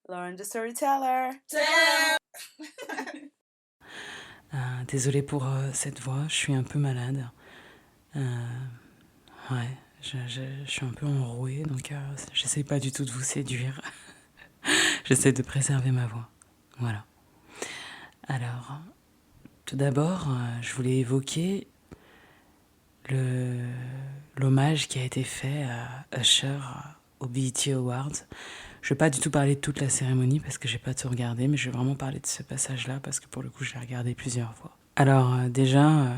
Lauren the Storyteller. Désolée pour cette voix, je suis un peu malade. Ouais, je suis un peu enrouée, donc j'essaie pas du tout de vous séduire. J'essaie de préserver ma voix. Voilà. Alors, tout d'abord, je voulais évoquer l'hommage qui a été fait à Usher aux BET Awards. Je vais pas du tout parler de toute la cérémonie parce que j'ai pas tout regardé, mais je vais vraiment parler de ce passage-là parce que pour le coup, je l'ai regardé plusieurs fois. Alors, déjà,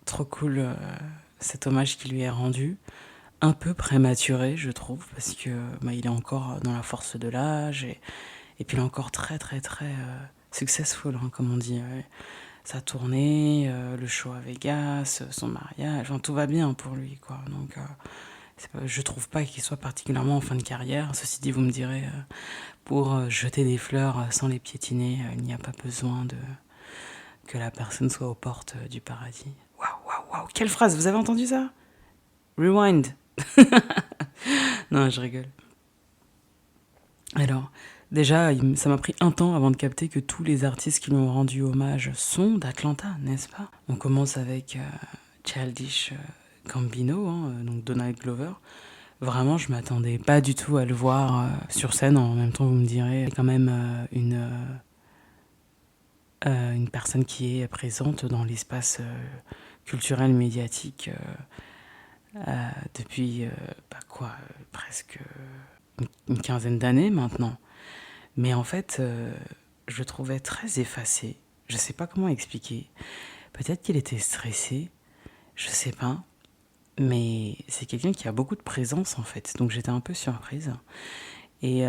trop cool cet hommage qui lui est rendu. Un peu prématuré, je trouve, parce que il est encore dans la force de l'âge et puis il est encore très très très successful, hein, comme on dit. Sa tournée, le show à Vegas, son mariage, enfin, tout va bien pour lui, quoi. Donc, je trouve pas qu'il soit particulièrement en fin de carrière. Ceci dit, vous me direz, pour jeter des fleurs sans les piétiner, il n'y a pas besoin que la personne soit aux portes du paradis. Waouh, waouh, waouh, quelle phrase, vous avez entendu ça? Rewind. Non, je rigole. Alors, déjà, ça m'a pris un temps avant de capter que tous les artistes qui lui ont rendu hommage sont d'Atlanta, n'est-ce pas? On commence avec Childish Gambino, hein, donc Donald Glover. Vraiment, je m'attendais pas du tout à le voir sur scène. En même temps, vous me direz, c'est quand même une personne qui est présente dans l'espace culturel médiatique depuis presque une quinzaine d'années maintenant. Mais en fait, je le trouvais très effacé. Je sais pas comment expliquer. Peut-être qu'il était stressé, je sais pas. Mais c'est quelqu'un qui a beaucoup de présence en fait. Donc j'étais un peu surprise. Et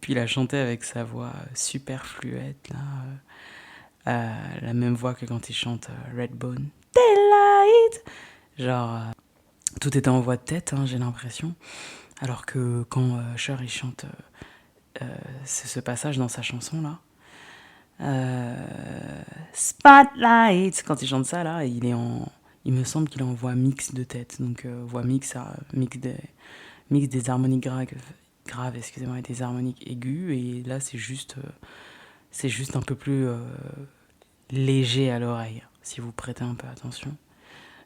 puis il a chanté avec sa voix super fluette, là. La même voix que quand il chante Redbone. Daylight. Genre, tout était en voix de tête, hein, j'ai l'impression. Alors que quand Cher il chante ce passage dans sa chanson là, Spotlight, quand il chante ça là, il me semble qu'il est en voix mix de tête, donc voix mix des harmoniques graves, excusez-moi, et des harmoniques aiguës, et là c'est juste un peu plus léger à l'oreille, si vous prêtez un peu attention.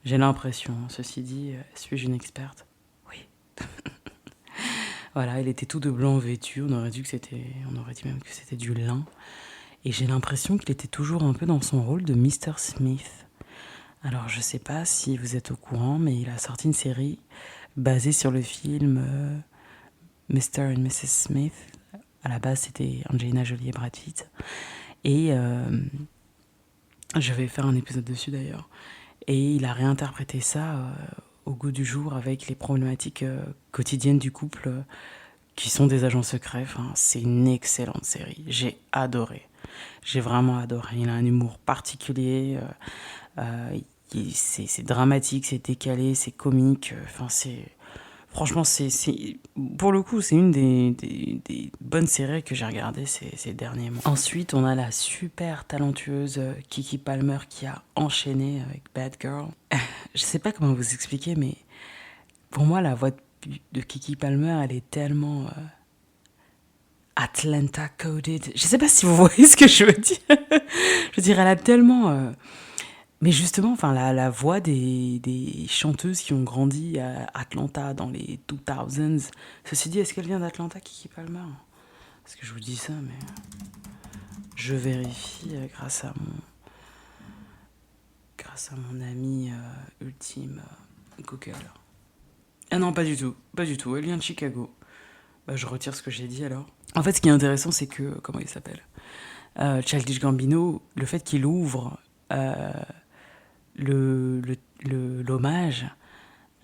J'ai l'impression, ceci dit, suis-je une experte? Oui. Voilà, il était tout de blanc vêtu, on aurait dit même que c'était du lin. Et j'ai l'impression qu'il était toujours un peu dans son rôle de Mr. Smith. Alors je sais pas si vous êtes au courant, mais il a sorti une série basée sur le film Mr. and Mrs. Smith. À la base, c'était Angelina Jolie et Brad Pitt. Et je vais faire un épisode dessus d'ailleurs. Et il a réinterprété ça au goût du jour avec les problématiques quotidiennes du couple qui sont des agents secrets. Enfin, c'est une excellente série. J'ai adoré. J'ai vraiment adoré. Il a un humour particulier. C'est dramatique, c'est décalé, c'est comique. Enfin, franchement, pour le coup, c'est une des bonnes séries que j'ai regardées ces derniers mois. Ensuite, on a la super talentueuse Kiki Palmer qui a enchaîné avec Bad Girl. Je sais pas comment vous expliquer, mais pour moi, la voix de Kiki Palmer, elle est tellement Atlanta coded. Je sais pas si vous voyez ce que je veux dire. Je veux dire, elle a tellement. Mais justement, enfin, la voix des chanteuses qui ont grandi à Atlanta dans les 2000s. Ceci dit, est-ce qu'elle vient d'Atlanta, Kiki Palmer? Parce que je vous dis ça, mais je vérifie grâce à mon ami ultime Google. Ah non, pas du tout, pas du tout. Elle vient de Chicago. Bah, je retire ce que j'ai dit alors. En fait, ce qui est intéressant, c'est que comment il s'appelle, Childish Gambino, le fait qu'il ouvre l'hommage,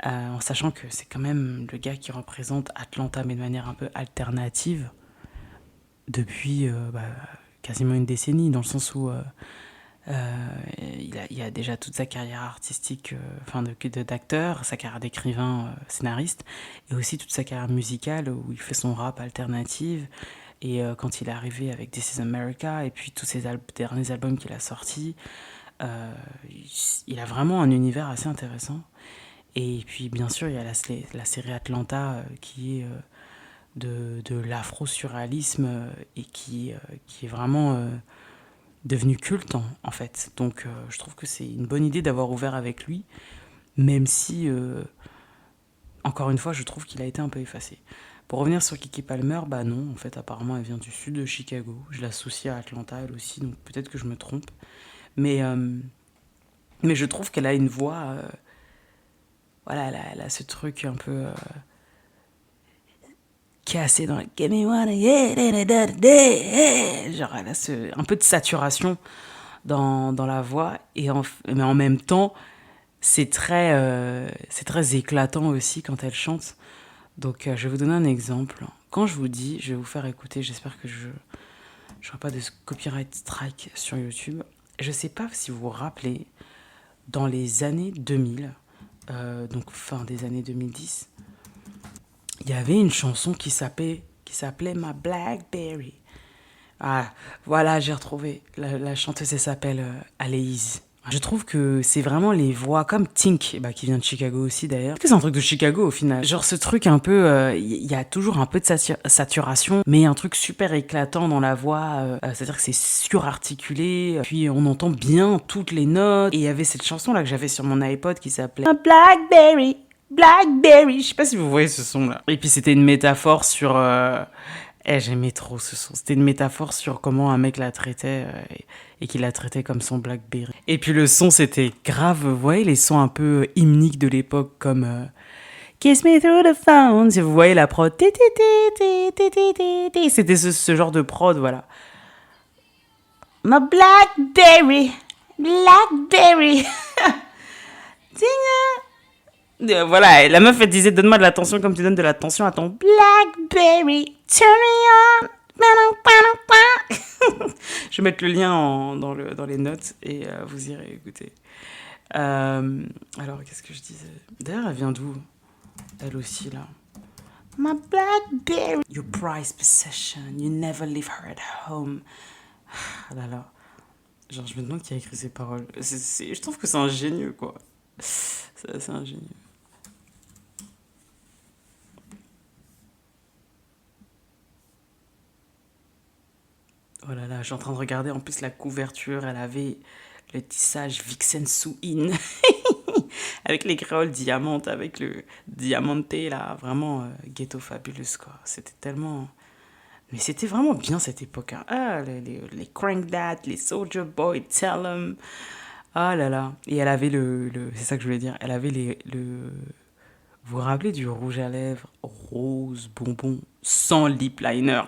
en sachant que c'est quand même le gars qui représente Atlanta, mais de manière un peu alternative, depuis quasiment une décennie, dans le sens où il a déjà toute sa carrière artistique, d'acteur, sa carrière d'écrivain, scénariste, et aussi toute sa carrière musicale, où il fait son rap alternative, et quand il est arrivé avec This is America, et puis tous ses derniers albums qu'il a sortis, euh, il a vraiment un univers assez intéressant. Et puis bien sûr, il y a la série Atlanta qui est de l'afro-surréalisme et qui est vraiment devenu culte en fait. Donc je trouve que c'est une bonne idée d'avoir ouvert avec lui, même si, encore une fois, je trouve qu'il a été un peu effacé. Pour revenir sur Kiki Palmer, bah non, en fait, apparemment, elle vient du sud de Chicago. Je l'associe à Atlanta, elle aussi, donc peut-être que je me trompe. Mais, euh, mais je trouve qu'elle a une voix... voilà, elle a ce truc un peu cassé dans le... Give me one, yeah, da, da, da, da. Genre, elle a un peu de saturation dans la voix. Mais en même temps, c'est très éclatant aussi quand elle chante. Donc, je vais vous donner un exemple. Quand je vous dis, je vais vous faire écouter, j'espère que je n'aurai pas de copyright strike sur YouTube. Je ne sais pas si vous vous rappelez, dans les années 2000, donc fin des années 2010, il y avait une chanson qui s'appelait My Blackberry. Ah, voilà, j'ai retrouvé. La chanteuse, elle s'appelle Aleïs. Je trouve que c'est vraiment les voix comme Tink, bah, qui vient de Chicago aussi d'ailleurs. C'est un truc de Chicago au final. Genre ce truc un peu, y a toujours un peu de saturation, mais un truc super éclatant dans la voix. C'est-à-dire que c'est surarticulé, puis on entend bien toutes les notes. Et il y avait cette chanson là que j'avais sur mon iPod qui s'appelait A Blackberry, Blackberry. Je sais pas si vous voyez ce son là. Et puis c'était une métaphore sur... j'aimais trop ce son. C'était une métaphore sur comment un mec la traitait et qu'il la traitait comme son Blackberry. Et puis le son, c'était grave, vous voyez, les sons un peu hymniques de l'époque comme Kiss me through the phone. Si vous voyez la prod, c'était ce genre de prod, voilà. My Blackberry, Blackberry. Voilà, la meuf elle disait donne-moi de l'attention comme tu donnes de l'attention à ton Blackberry. Turn me on. Je vais mettre le lien dans les notes et vous irez écouter. Alors, qu'est-ce que je disais? D'ailleurs, elle vient d'où? Elle aussi, là. My Blackberry. Your prized possession. You never leave her at home. Ah là là. Genre, je me demande qui a écrit ces paroles. Je trouve que c'est ingénieux, quoi. C'est assez ingénieux. Oh là là, je suis en train de regarder en plus la couverture. Elle avait le tissage Vixen Sous-In. Avec les créoles diamantes, avec le diamanté là. Vraiment ghetto fabulous quoi. C'était tellement. Mais c'était vraiment bien cette époque. Hein. Ah, les Crank That, les Soldier Boy, Tell 'em. Ah là là. Et elle avait c'est ça que je voulais dire. Elle avait vous vous rappelez du rouge à lèvres rose bonbon sans lip liner?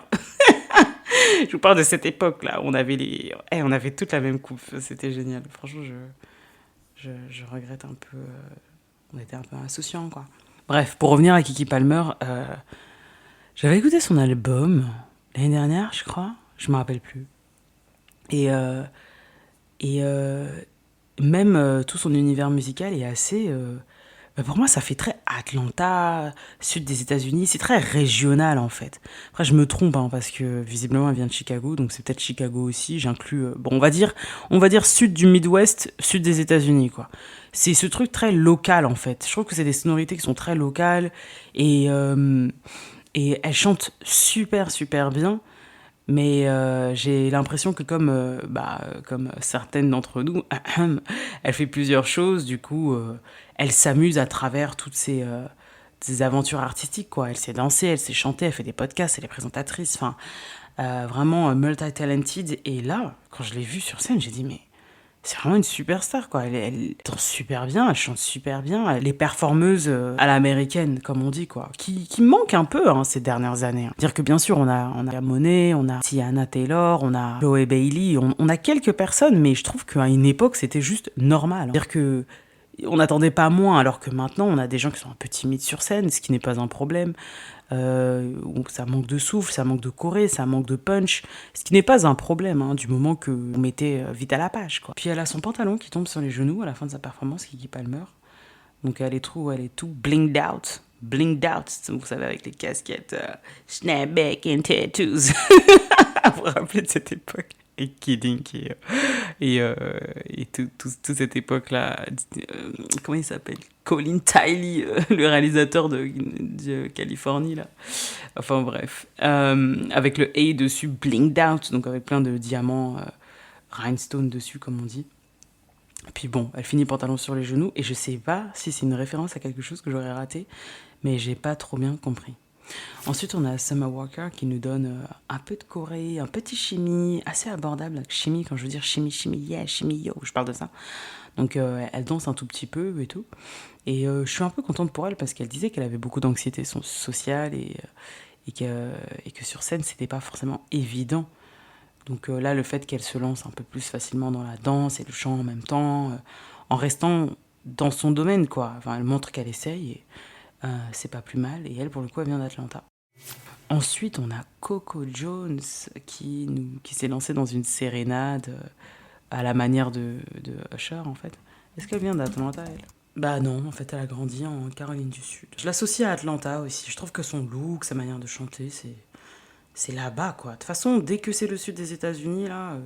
Je vous parle de cette époque-là. On avait toute la même coupe. C'était génial. Franchement, je regrette un peu. On était un peu insouciants, quoi. Bref, pour revenir à Kiki Palmer, j'avais écouté son album l'année dernière, je crois. Je me rappelle plus. Et, euh, et même tout son univers musical est assez... pour moi, ça fait très Atlanta, sud des États-Unis. C'est très régional, en fait. Après, je me trompe, hein, parce que visiblement, elle vient de Chicago, donc c'est peut-être Chicago aussi. J'inclus, bon, on va dire sud du Midwest, sud des États-Unis, quoi. C'est ce truc très local, en fait. Je trouve que c'est des sonorités qui sont très locales et, euh, et elle chante super, super bien. Mais j'ai l'impression que comme certaines d'entre nous, elle fait plusieurs choses. Du coup, elle s'amuse à travers toutes ces aventures artistiques, quoi. Elle sait danser, elle sait chanter, elle fait des podcasts, elle est présentatrice. Enfin, vraiment multi-talented. Et là, quand je l'ai vue sur scène, j'ai dit, mais c'est vraiment une superstar, quoi. Elle danse super bien, elle chante super bien. Elle est performeuse à l'américaine, comme on dit, quoi. Qui manque un peu hein, ces dernières années. Dire que bien sûr, on a Monet, on a Tiana Taylor, on a Chloé Bailey, on a quelques personnes, mais je trouve qu'à une époque, c'était juste normal. Dire que on n'attendait pas moins, alors que maintenant, on a des gens qui sont un peu timides sur scène, ce qui n'est pas un problème. Où ça manque de souffle, ça manque de choré, ça manque de punch, ce qui n'est pas un problème hein, du moment que vous mettez vite à la page. Quoi. Puis elle a son pantalon qui tombe sur les genoux à la fin de sa performance, Kiki Palmer. Donc elle est tout blinged out, vous savez, avec les casquettes snapback and tattoos. Vous vous rappelez de cette époque? et Kid Ink et, euh, et toute cette époque-là. Comment il s'appelle? Colin Tiley, le réalisateur de Californie, là. Enfin bref. Avec le A dessus, blinged out, donc avec plein de diamants rhinestone dessus, comme on dit. Puis bon, elle finit pantalon sur les genoux, et je sais pas si c'est une référence à quelque chose que j'aurais raté, mais j'ai pas trop bien compris. Ensuite, on a Summer Walker qui nous donne un peu de Corée, un petit chimie, assez abordable. Chimie, quand je veux dire chimie, chimie, yeah, chimie, yo, je parle de ça. Donc elle danse un tout petit peu et tout. Et je suis un peu contente pour elle parce qu'elle disait qu'elle avait beaucoup d'anxiété sociale et que sur scène, c'était pas forcément évident. Donc là, le fait qu'elle se lance un peu plus facilement dans la danse et le chant en même temps, en restant dans son domaine, quoi. Enfin, elle montre qu'elle essaye et c'est pas plus mal. Et elle, pour le coup, elle vient d'Atlanta. Ensuite, on a Coco Jones qui s'est lancée dans une sérénade à la manière de Usher, en fait. Est-ce qu'elle vient d'Atlanta, elle? Bah non, en fait, elle a grandi en Caroline du Sud. Je l'associe à Atlanta aussi. Je trouve que son look, sa manière de chanter, c'est là-bas, quoi. De toute façon, dès que c'est le sud des États-Unis, là,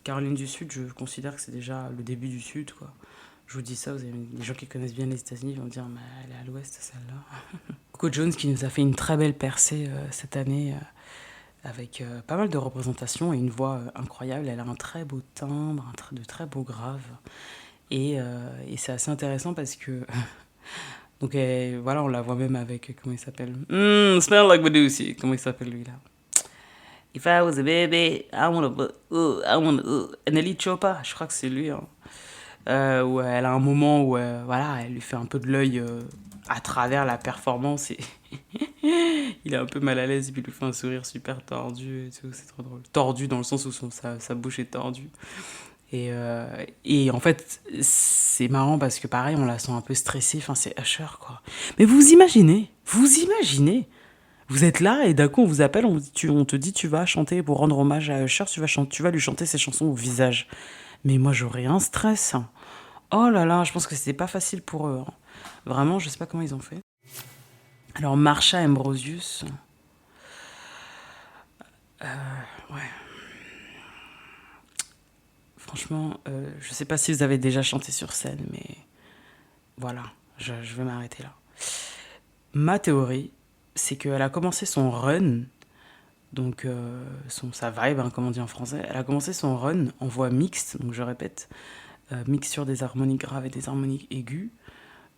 Caroline du Sud, je considère que c'est déjà le début du Sud, quoi. Je vous dis ça, vous avez des gens qui connaissent bien les États-Unis vont dire, mais elle est à l'ouest, celle-là. Coco Jones qui nous a fait une très belle percée cette année avec pas mal de représentations et une voix incroyable. Elle a un très beau timbre, de très beaux graves. Et c'est assez intéressant parce que. Donc voilà, on la voit même avec. Comment il s'appelle? Smell like Badusi. Comment il s'appelle lui là? If I was a baby, I wanna, Nelly Choppa, je crois que c'est lui. Hein. Où elle a un moment où voilà, elle lui fait un peu de l'œil à travers la performance et il est un peu mal à l'aise et puis il lui fait un sourire super tordu et tout, c'est trop drôle. Tordu dans le sens où sa bouche est tordue. Et en fait, c'est marrant parce que pareil, on la sent un peu stressée, enfin c'est Usher quoi. Mais vous imaginez, vous êtes là et d'un coup on vous appelle, on te dit tu vas chanter pour rendre hommage à Usher, tu vas lui chanter ses chansons au visage. Mais moi j'aurais un stress. Oh là là, je pense que c'était pas facile pour eux. Hein. Vraiment, je sais pas comment ils ont fait. Alors Marsha Ambrosius, ouais. Franchement, je sais pas si vous avez déjà chanté sur scène, mais voilà, je vais m'arrêter là. Ma théorie, c'est qu'elle a commencé son run, donc sa vibe, hein, comme on dit en français, elle a commencé son run en voix mixte, donc je répète, mixture des harmoniques graves et des harmoniques aiguës,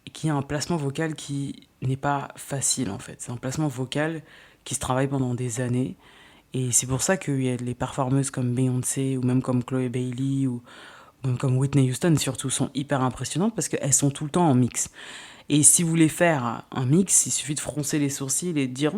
et qui a un placement vocal qui n'est pas facile en fait. C'est un placement vocal qui se travaille pendant des années, et c'est pour ça qu'il y a les performeuses comme Beyoncé, ou même comme Chloé Bailey, ou même comme Whitney Houston surtout, sont hyper impressionnantes parce qu'elles sont tout le temps en mix. Et si vous voulez faire un mix, il suffit de froncer les sourcils et de dire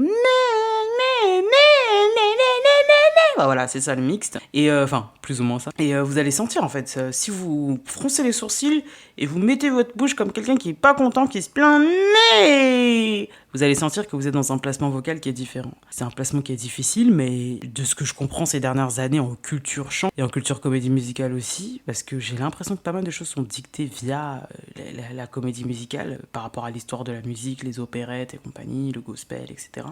bah voilà, c'est ça le mixte. Et enfin, plus ou moins ça. Et vous allez sentir en fait, si vous froncez les sourcils et vous mettez votre bouche comme quelqu'un qui est pas content, qui se plaint, mais vous allez sentir que vous êtes dans un placement vocal qui est différent. C'est un placement qui est difficile, mais de ce que je comprends ces dernières années en culture chant et en culture comédie musicale aussi, parce que j'ai l'impression que pas mal de choses sont dictées via la comédie musicale par rapport à l'histoire de la musique, les opérettes et compagnie, le gospel, etc.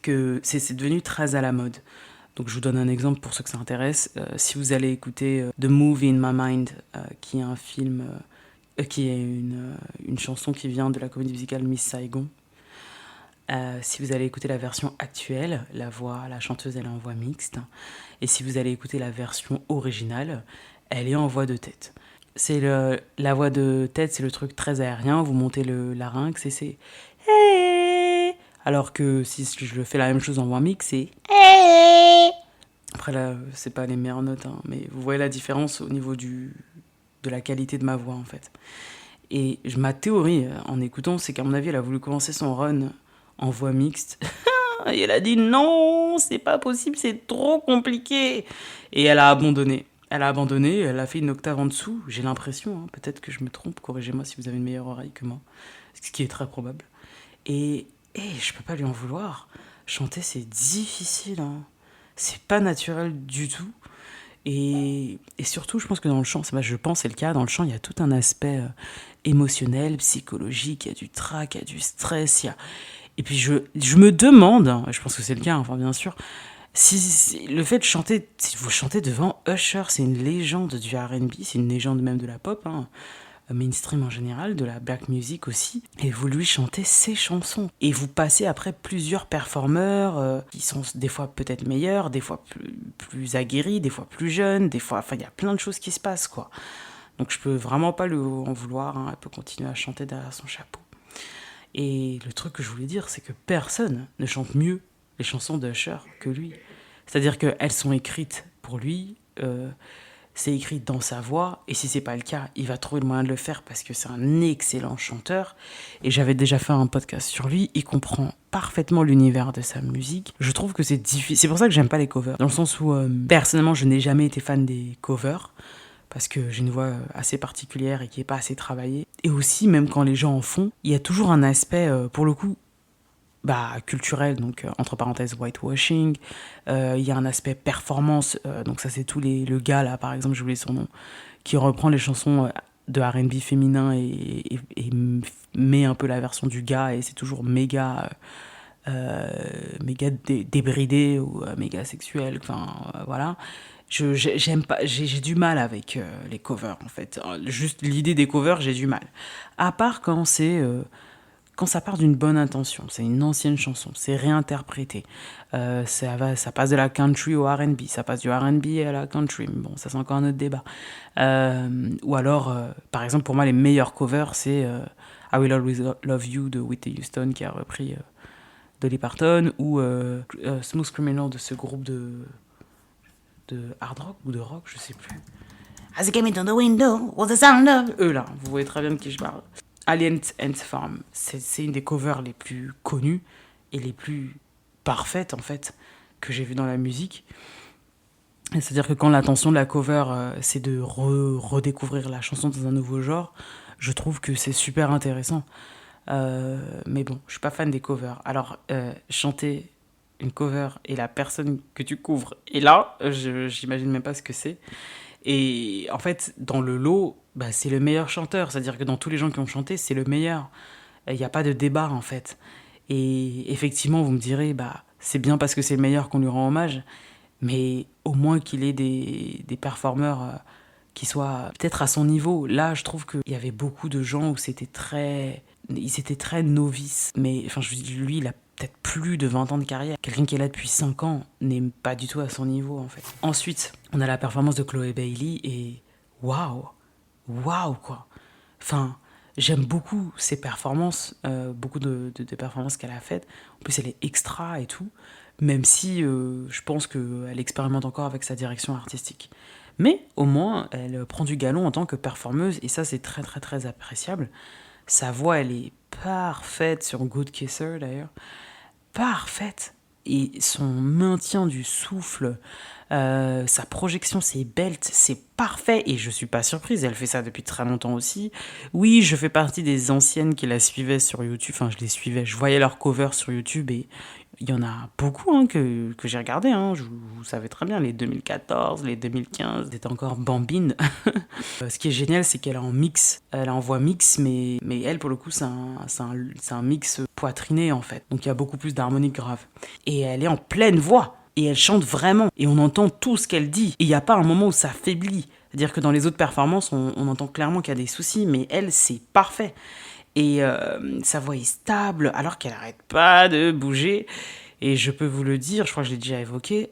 Que c'est devenu très à la mode. Donc je vous donne un exemple pour ceux que ça intéresse. Si vous allez écouter The Movie in My Mind, qui est un film, qui est une chanson qui vient de la comédie musicale Miss Saigon. Si vous allez écouter la version actuelle, la chanteuse elle est en voix mixte. Et si vous allez écouter la version originale, elle est en voix de tête. La voix de tête, c'est le truc très aérien. Vous montez le larynx et c'est hey! Alors que si je fais la même chose en voix mixte, c'est hey! Après là, c'est pas les meilleures notes, hein, mais vous voyez la différence au niveau de la qualité de ma voix en fait. Et ma théorie en écoutant, c'est qu'à mon avis, elle a voulu commencer son run en voix mixte. Et elle a dit non, c'est pas possible, c'est trop compliqué. Et elle a abandonné. Elle a fait une octave en dessous, j'ai l'impression, hein, peut-être que je me trompe, corrigez-moi si vous avez une meilleure oreille que moi, ce qui est très probable. Et je peux pas lui en vouloir. Chanter, c'est difficile, hein. C'est pas naturel du tout. Et surtout, je pense que dans le chant, je pense c'est le cas, dans le chant, il y a tout un aspect émotionnel, psychologique, il y a du trac, il y a du stress, Et puis je me demande, je pense que c'est le cas, enfin bien sûr, Le fait de chanter, si vous chantez devant Usher, c'est une légende du R&B, c'est une légende même de la pop, hein, mainstream en général, de la black music aussi, et vous lui chantez ses chansons. Et vous passez après plusieurs performeurs qui sont des fois peut-être meilleurs, des fois plus aguerris, des fois plus jeunes, des fois, enfin il y a plein de choses qui se passent quoi. Donc je peux vraiment pas lui en vouloir, hein, elle peut continuer à chanter derrière son chapeau. Et le truc que je voulais dire, c'est que personne ne chante mieux les chansons d'Usher que lui. C'est-à-dire qu'elles sont écrites pour lui, c'est écrit dans sa voix, et si c'est pas le cas, il va trouver le moyen de le faire parce que c'est un excellent chanteur. Et j'avais déjà fait un podcast sur lui, il comprend parfaitement l'univers de sa musique. Je trouve que c'est difficile, c'est pour ça que j'aime pas les covers, dans le sens où personnellement je n'ai jamais été fan des covers parce que j'ai une voix assez particulière et qui n'est pas assez travaillée. Et aussi, même quand les gens en font, il y a toujours un aspect, pour le coup, culturel, donc entre parenthèses whitewashing. Il y a un aspect performance, donc ça c'est le gars là, par exemple, j'ai oublié son nom, qui reprend les chansons de R&B féminin et met un peu la version du gars, et c'est toujours méga débridé ou méga sexuel, enfin voilà. J'aime pas, j'ai du mal avec les covers en fait. Juste l'idée des covers, j'ai du mal. À part quand ça part d'une bonne intention, c'est une ancienne chanson, c'est réinterprété. Ça passe de la country au R&B, ça passe du R&B à la country, mais bon, ça c'est encore un autre débat. Ou alors, par exemple, pour moi, les meilleurs covers, c'est I Will Always Love You de Whitney Houston qui a repris Dolly Parton, ou Smooth Criminal de ce groupe de hard rock ou de rock, je sais plus. As it came into the window, was the sound of... Eux là, vous voyez très bien de qui je parle. Alien Ant Farm, c'est une des covers les plus connues et les plus parfaites en fait que j'ai vues dans la musique. C'est-à-dire que quand l'intention de la cover c'est de redécouvrir la chanson dans un nouveau genre, je trouve que c'est super intéressant. Mais bon, je suis pas fan des covers. Alors, chanter une cover et la personne que tu couvres est là, j'imagine même pas ce que c'est. Et en fait, dans le lot, c'est le meilleur chanteur. C'est-à-dire que dans tous les gens qui ont chanté, c'est le meilleur. Il n'y a pas de débat, en fait. Et effectivement, vous me direz, c'est bien parce que c'est le meilleur qu'on lui rend hommage, mais au moins qu'il ait des performeurs qui soient peut-être à son niveau. Là, je trouve qu'il y avait beaucoup de gens où ils étaient très novices. Mais enfin, lui, il a peut-être plus de 20 ans de carrière. Quelqu'un qui est là depuis 5 ans n'est pas du tout à son niveau, en fait. Ensuite, on a la performance de Chloé Bailey et waouh, waouh, quoi. Enfin, j'aime beaucoup ses performances, beaucoup de performances qu'elle a faites. En plus, elle est extra et tout, même si je pense qu'elle expérimente encore avec sa direction artistique. Mais au moins, elle prend du galon en tant que performeuse, et ça, c'est très très très appréciable. Sa voix, elle est parfaite sur Good Kisser d'ailleurs. Parfaite. Et son maintien du souffle, sa projection, ses belts, c'est parfait. Et je suis pas surprise, elle fait ça depuis très longtemps aussi. Oui, je fais partie des anciennes qui la suivaient sur YouTube. Enfin, je les suivais, je voyais leurs covers sur YouTube, et il y en a beaucoup que j'ai regardé. Hein. Vous savez très bien, les 2014, les 2015, c'était encore bambine. Ce qui est génial, c'est qu'elle est en mix. Elle est en voix mix, mais elle, pour le coup, c'est un mix poitriné, en fait. Donc il y a beaucoup plus d'harmonique grave. Et elle est en pleine voix. Et elle chante vraiment. Et on entend tout ce qu'elle dit. Et il n'y a pas un moment où ça faiblit. C'est-à-dire que dans les autres performances, on entend clairement qu'il y a des soucis, mais elle, c'est parfait. Et sa voix est stable, alors qu'elle n'arrête pas de bouger. Et je peux vous le dire, je crois que je l'ai déjà évoqué.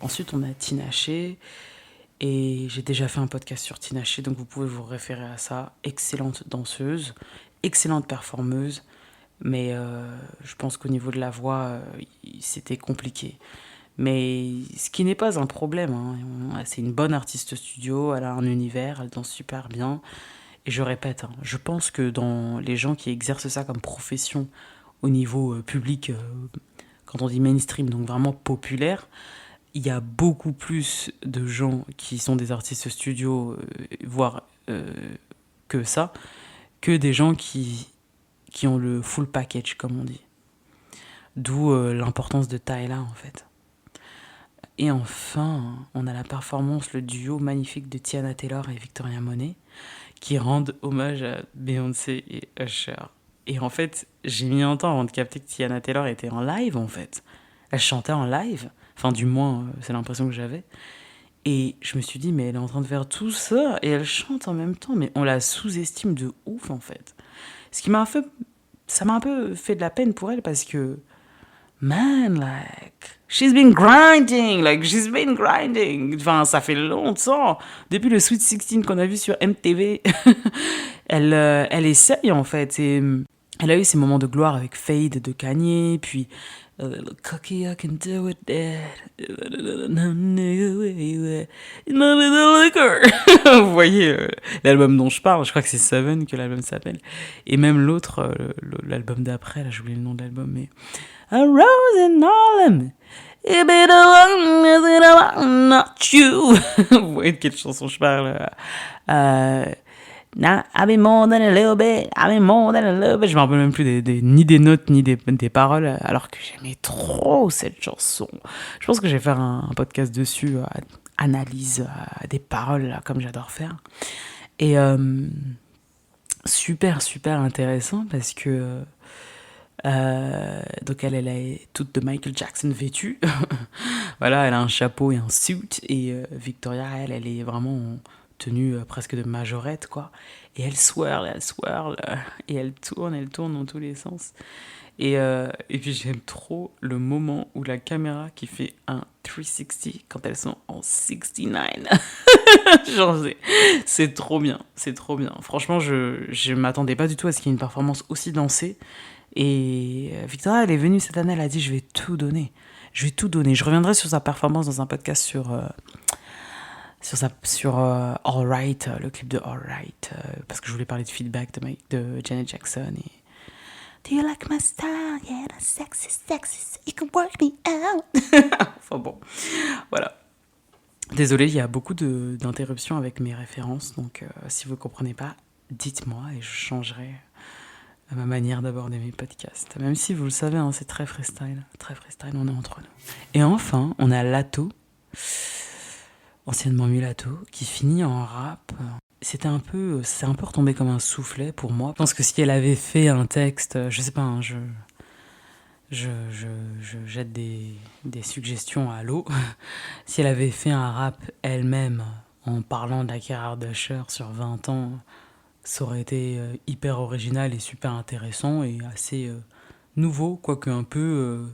Ensuite, on a Tina Shea. Et j'ai déjà fait un podcast sur Tina Shea, donc vous pouvez vous référer à ça. Excellente danseuse, excellente performeuse. Mais je pense qu'au niveau de la voix, c'était compliqué. Mais ce qui n'est pas un problème, hein. C'est une bonne artiste studio, elle a un univers, elle danse super bien. Et je répète, hein, je pense que dans les gens qui exercent ça comme profession au niveau public, quand on dit mainstream, donc vraiment populaire, il y a beaucoup plus de gens qui sont des artistes studio, voire que ça, que des gens qui ont le full package, comme on dit. D'où l'importance de Tyla, en fait. Et enfin, on a la performance, le duo magnifique de Tiana Taylor et Victoria Monet, qui rendent hommage à Beyoncé et Usher. Et en fait, j'ai mis un temps avant de capter que Tiana Taylor était en live, en fait. Elle chantait en live, Enfin, du moins, c'est l'impression que j'avais. Et je me suis dit, mais elle est en train de faire tout ça et elle chante en même temps, mais on la sous-estime de ouf en fait. Ce qui m'a fait, ça m'a un peu fait de la peine pour elle parce que, man, like, she's been grinding. Enfin, ça fait longtemps. Depuis le Sweet 16 qu'on a vu sur MTV, elle essaye en fait. Et elle a eu ses moments de gloire avec Fade de Kanye, puis A little cocky, I can do it, Dad. Vous voyez l'album dont je parle, je crois que c'est Seven que l'album s'appelle. Et même l'autre, l'album d'après, là j'ai oublié le nom de l'album, mais A Rose in Harlem. It be the one, is it the one, not you. Vous voyez de quelle chanson je parle. Nah, I've been more than a little bit, I've been more than a little bit. Je me rappelle même plus ni des notes, ni des paroles, alors que j'aimais trop cette chanson. Je pense que je vais faire un podcast dessus, analyse des paroles, là, comme j'adore faire. Et super, super intéressant parce que donc elle est toute de Michael Jackson vêtue. Voilà, elle a un chapeau et un suit. Et Victoria, elle est vraiment en tenue presque de majorette, quoi. Et elle swirl, et elle tourne dans tous les sens. Et puis j'aime trop le moment où la caméra qui fait un 360 quand elles sont en 69. Genre, c'est trop bien, c'est trop bien. Franchement, je m'attendais pas du tout à ce qu'il y ait une performance aussi dansée. Et Victoria, elle est venue cette année, elle a dit je vais tout donner. Je vais tout donner. Je reviendrai sur sa performance dans un podcast sur All Right, le clip de All Right, parce que je voulais parler de feedback de Janet Jackson. Et Do you like my style? Yeah, that's sexy, sexy, you can work me out. Enfin bon, voilà. Désolé, il y a beaucoup d'interruptions avec mes références, donc si vous ne comprenez pas, dites-moi et je changerai ma manière d'aborder mes podcasts. Même si vous le savez, hein, c'est très freestyle, on est entre nous. Et enfin, on a Lato, anciennement Mulatto, qui finit en rap. C'est un peu retombé comme un soufflet pour moi. Je pense que si elle avait fait un texte, je sais pas, hein, je jette des suggestions à l'eau. Si elle avait fait un rap elle-même en parlant de la carrière d'Usher sur 20 ans, ça aurait été hyper original et super intéressant et assez nouveau, quoique un peu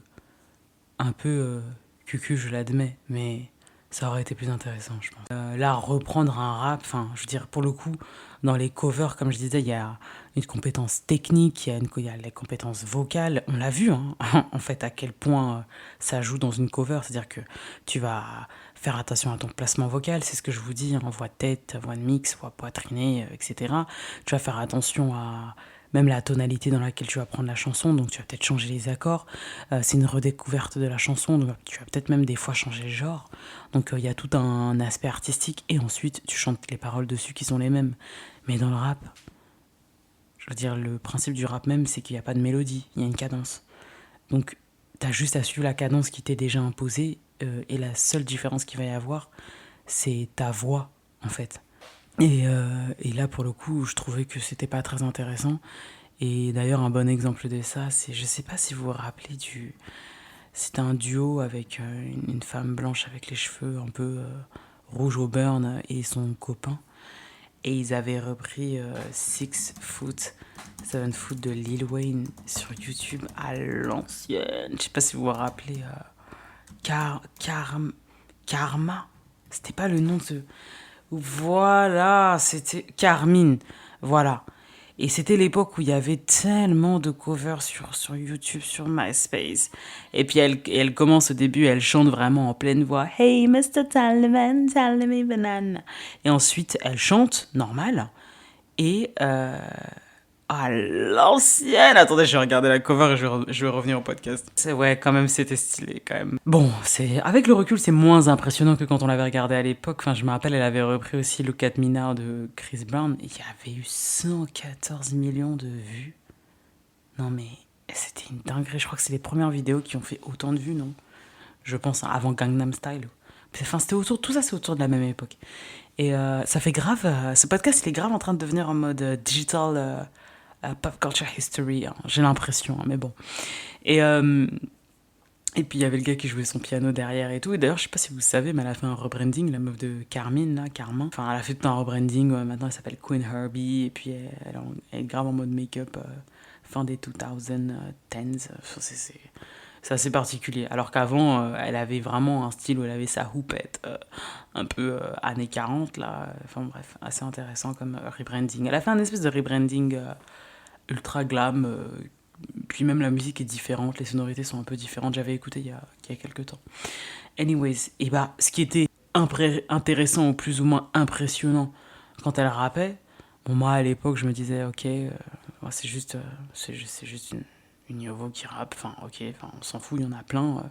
cucu, je l'admets, mais ça aurait été plus intéressant, je pense. Là, reprendre un rap, enfin, je veux dire, pour le coup, dans les covers, comme je disais, il y a une compétence technique, il y a les compétences vocales. On l'a vu, hein, en fait, à quel point ça joue dans une cover. C'est-à-dire que tu vas faire attention à ton placement vocal, c'est ce que je vous dis, hein, voix de tête, voix de mix, voix poitrinée, etc. Tu vas faire attention à même la tonalité dans laquelle tu vas prendre la chanson, donc tu vas peut-être changer les accords. C'est une redécouverte de la chanson, donc tu vas peut-être même des fois changer le genre. Donc il y a tout un aspect artistique, et ensuite tu chantes les paroles dessus qui sont les mêmes. Mais dans le rap, je veux dire, le principe du rap même, c'est qu'il n'y a pas de mélodie, il y a une cadence. Donc tu as juste à suivre la cadence qui t'est déjà imposée, et la seule différence qu'il va y avoir, c'est ta voix, en fait. Et là, pour le coup, je trouvais que c'était pas très intéressant. Et d'ailleurs, un bon exemple de ça, c'est, je sais pas si vous vous rappelez c'était un duo avec une femme blanche avec les cheveux un peu rouge au burn et son copain. Et ils avaient repris 6 Foot, 7 Foot de Lil Wayne sur YouTube à l'ancienne. Je sais pas si vous vous rappelez. Karma. C'était pas le nom de ce. Voilà, c'était Carmine. Voilà. Et c'était l'époque où il y avait tellement de covers sur YouTube, sur MySpace. Et puis elle commence au début, elle chante vraiment en pleine voix. Hey, Mr. Talman, tell me banana. Et ensuite, elle chante normal. Et à l'ancienne. Attendez, je vais regarder la cover et je vais revenir au podcast. Ouais, quand même, c'était stylé, quand même. Bon, avec le recul, c'est moins impressionnant que quand on l'avait regardé à l'époque. Enfin, je me rappelle, elle avait repris aussi Look at Me Now de Chris Brown. Et il y avait eu 114 millions de vues. Non, mais c'était une dinguerie. Je crois que c'est les premières vidéos qui ont fait autant de vues, non? Je pense, hein, avant Gangnam Style. Enfin, tout ça, c'est autour de la même époque. Et ça fait grave. Ce podcast, il est grave en train de devenir en mode digital. Pop culture history, hein, j'ai l'impression, hein, mais bon. Et Et puis il y avait le gars qui jouait son piano derrière et tout. Et d'ailleurs, je sais pas si vous savez, mais elle a fait un rebranding, la meuf de Carmine, là, Carmin. Enfin, elle a fait tout un rebranding. Ouais, maintenant, elle s'appelle Queen Herbie. Et puis elle est grave en mode make-up fin des 2010s. Enfin, c'est assez particulier. Alors qu'avant, elle avait vraiment un style où elle avait sa houppette, un peu années 40, là. Enfin bref, assez intéressant comme rebranding. Elle a fait un espèce de rebranding ultra glam. Puis même la musique est différente, les sonorités sont un peu différentes. J'avais écouté il y a quelques temps. Anyways, et bah, ce qui était intéressant ou plus ou moins impressionnant quand elle rappait, bon, moi à l'époque, je me disais, ok, c'est juste une Yovo qui rappe, enfin, ok, enfin, on s'en fout, il y en a plein.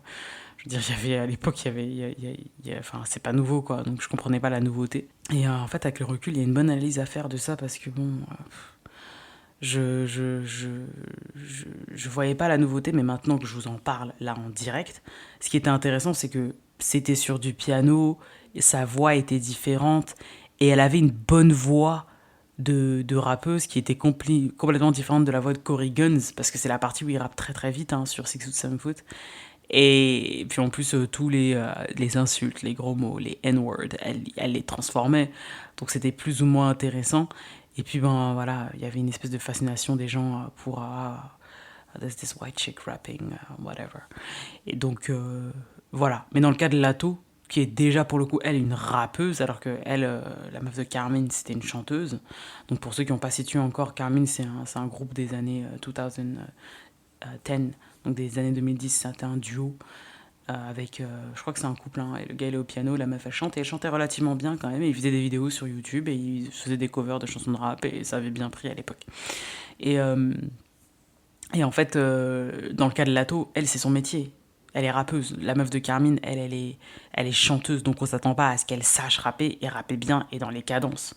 Je veux dire, à l'époque, enfin, c'est pas nouveau, quoi, donc je comprenais pas la nouveauté. Et en fait, avec le recul, il y a une bonne analyse à faire de ça parce que bon. Je voyais pas la nouveauté, mais maintenant que je vous en parle là en direct, ce qui était intéressant, c'est que c'était sur du piano, sa voix était différente, et elle avait une bonne voix de rappeuse qui était complètement différente de la voix de Cory Guns, parce que c'est la partie où il rappe très très vite hein, sur Six Foot 7 Foot. Et puis en plus, tous les insultes, les gros mots, les N-words, elle les transformait. Donc c'était plus ou moins intéressant. Et puis ben voilà, il y avait une espèce de fascination des gens pour there's this white chick rapping, whatever. Et donc voilà. Mais dans le cas de Lato, qui est déjà pour le coup elle une rappeuse, alors que elle, la meuf de Carmine, c'était une chanteuse. Donc pour ceux qui n'ont pas situé encore, Carmine c'est un groupe des années 2010, donc des années 2010, c'était un duo avec, je crois que c'est un couple, hein, et le gars il est au piano, la meuf elle chante, et elle chantait relativement bien quand même, et il faisait des vidéos sur YouTube, et il faisait des covers de chansons de rap, et ça avait bien pris à l'époque. Et, euh, et en fait, dans le cas de Lato, elle c'est son métier, elle est rappeuse. La meuf de Carmine, elle est chanteuse, donc on s'attend pas à ce qu'elle sache rapper, et rapper bien, et dans les cadences.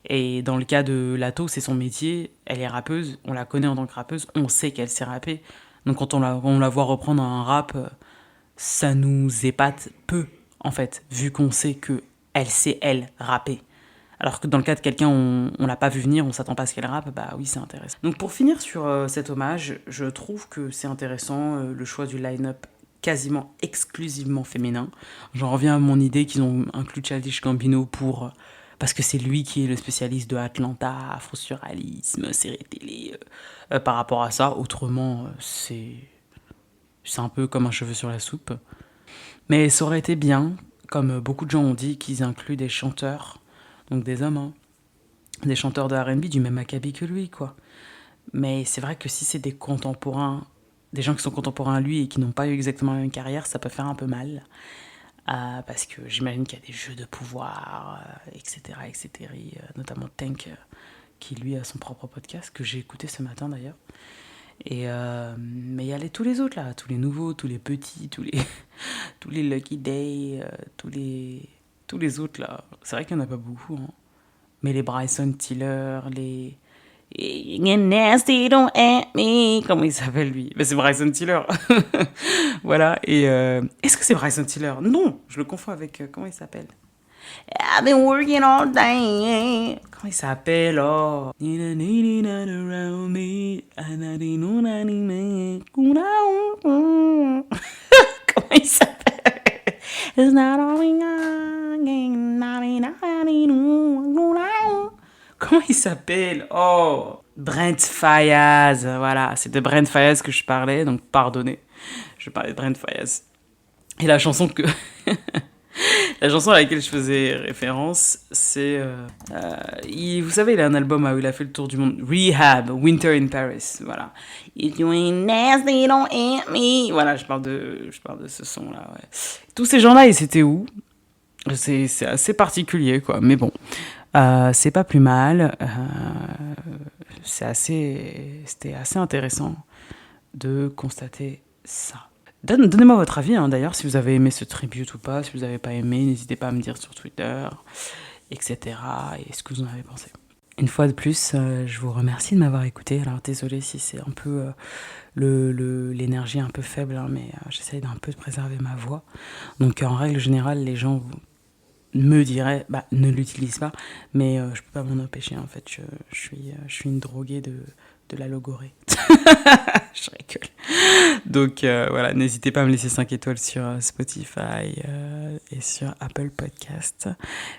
Et dans le cas de Lato, c'est son métier, elle est rappeuse, on la connaît en tant que rappeuse, on sait qu'elle sait rapper, donc quand on la voit reprendre un rap, ça nous épate peu, en fait, vu qu'on sait que elle sait, elle, rapper. Alors que dans le cas de quelqu'un, on l'a pas vu venir, on s'attend pas à ce qu'elle rappe, bah oui, c'est intéressant. Donc pour finir sur cet hommage, je trouve que c'est intéressant le choix du line-up quasiment exclusivement féminin. J'en reviens à mon idée qu'ils ont inclus Childish Gambino parce que c'est lui qui est le spécialiste de Atlanta, afro-surréalisme, série télé, par rapport à ça. Autrement, c'est un peu comme un cheveu sur la soupe. Mais ça aurait été bien, comme beaucoup de gens ont dit, qu'ils incluent des chanteurs, donc des hommes, hein, des chanteurs de R&B du même acabit que lui, quoi. Mais c'est vrai que si c'est des contemporains, des gens qui sont contemporains à lui et qui n'ont pas eu exactement la même carrière, ça peut faire un peu mal. Parce que j'imagine qu'il y a des jeux de pouvoir, etc., etc., notamment Tank, qui lui a son propre podcast, que j'ai écouté ce matin d'ailleurs. Mais il y a tous les autres là, tous les nouveaux, tous les petits, tous les Lucky Day, tous les autres là. C'est vrai qu'il n'y en a pas beaucoup, hein. Mais les Bryson Tiller, les. Get nasty, don't at me. Comment il s'appelle lui? Ben, c'est Bryson Tiller. Voilà. Et est-ce que c'est Bryson Tiller? Non, je le confonds avec. Comment il s'appelle? I've been working all day. Comment il s'appelle? Oh. Around me. Comment il s'appelle? It's not all we got. Comment il s'appelle? Oh. Brent Faiyaz. Voilà, c'est de Brent Faiyaz que je parlais, donc pardonnez. Je parlais de Brent Faiyaz. Et la chanson que. La chanson à laquelle je faisais référence, c'est. Vous savez, il a un album où il a fait le tour du monde. Rehab, Winter in Paris. Voilà. If you ain't nasty, don't hit me. Voilà, je parle de ce son-là, ouais. Tous ces gens-là, ils étaient où? C'est assez particulier, quoi. Mais bon, c'est pas plus mal. C'était assez intéressant de constater ça. Donnez-moi votre avis, hein, d'ailleurs, si vous avez aimé ce tribute ou pas, si vous n'avez pas aimé, n'hésitez pas à me dire sur Twitter, etc. Et ce que vous en avez pensé. Une fois de plus, je vous remercie de m'avoir écouté. Alors désolé si c'est un peu l'énergie un peu faible, hein, mais j'essaye d'un peu de préserver ma voix. Donc en règle générale, les gens me diraient, ne l'utilise pas, mais je peux pas m'en empêcher en fait. Je suis une droguée de la logorée. Je rigole. Donc voilà, n'hésitez pas à me laisser 5 étoiles sur Spotify et sur Apple Podcast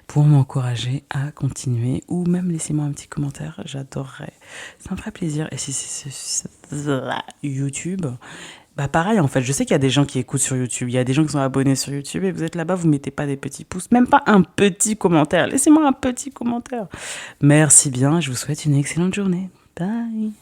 pour m'encourager à continuer, ou même laissez-moi un petit commentaire, j'adorerais, ça me ferait plaisir. Et si c'est YouTube, bah pareil en fait, je sais qu'il y a des gens qui écoutent sur YouTube, il y a des gens qui sont abonnés sur YouTube et vous êtes là-bas, vous mettez pas des petits pouces, même pas un petit commentaire, laissez-moi un petit commentaire. Merci bien, je vous souhaite une excellente journée. Bye.